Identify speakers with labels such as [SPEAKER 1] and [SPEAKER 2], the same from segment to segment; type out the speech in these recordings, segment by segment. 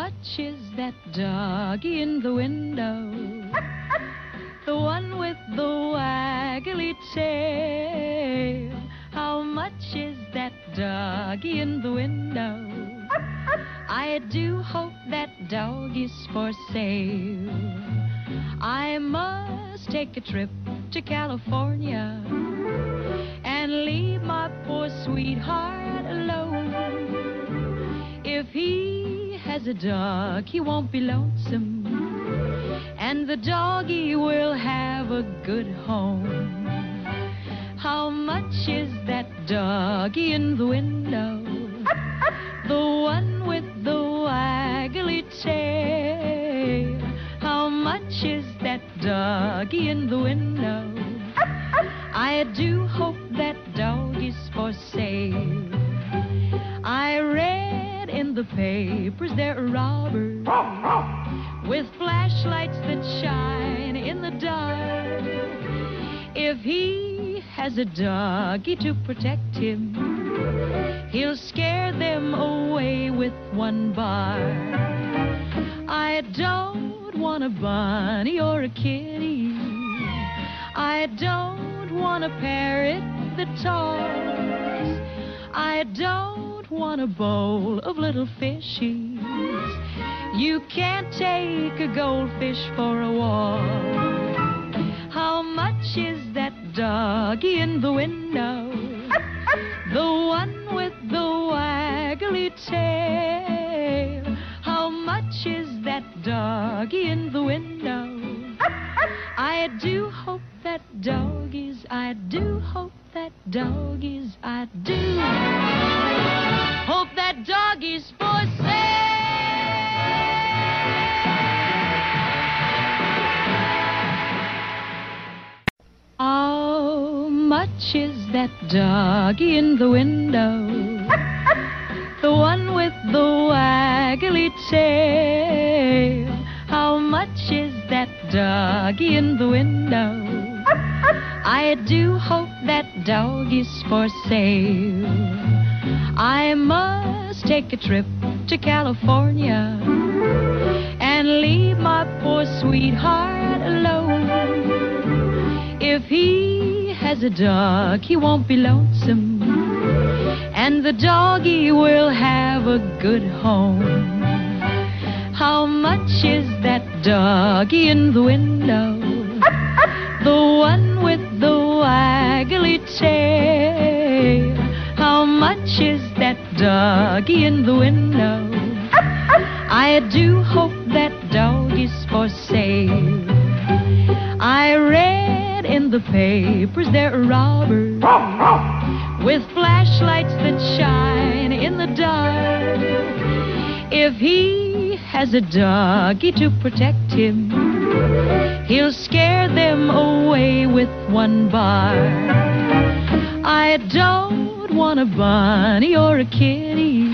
[SPEAKER 1] much is that doggy in the window? The one with the waggly tail. How much is that doggy in the window? I do hope that dog is for sale. I must take a trip to California and leave my poor sweetheart alone. If he has a dog, he won't be lonesome, and the doggy will have a good home. How much is that doggy in the window? The one with the waggly tail. How much is that doggy in the window? I do hope that dog is for sale. I read in the papers there are robbers with flashlights that shine in the dark. If he has a doggy to protect him, he'll scare them away with one bark. I don't want a bunny or a kitty. I don't want a parrot that talks. I don't want a bowl of little fishies. You can't take a goldfish for a walk. How much is that doggy in the window? The one with the waggly tail. How much is that doggy in the window? I do hope that doggies, I do hope that doggies, I do hope that doggies for sale. How much is that doggy in the window? The one with the waggly tail. How much is that doggy in the window? I do hope that dog is for sale. I must take a trip to California and leave my poor sweetheart alone. If he has a dog, he won't be lonesome, and the doggy will have a good home. How much is that doggy in the window? The one with the waggly tail. How much is that doggy in the window? I do hope that dog is for sale. I read in the papers there are robbers with flashlights that shine in the dark. If he has a doggy to protect him, he'll scare them away with one bark. I don't want a bunny or a kitty.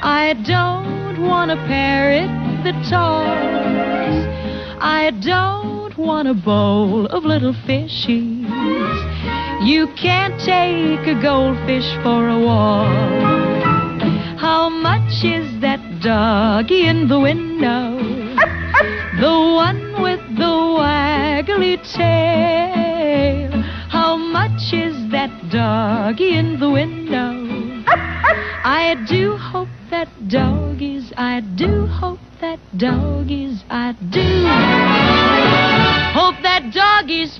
[SPEAKER 1] I don't want a parrot that talks. I don't want a bowl of little fishies. You can't take a goldfish for a walk. How much is that doggy in the window? The one with the waggly tail. How much is that doggy in the window? I do hope that doggies, I do hope that doggies, I do hope that doggies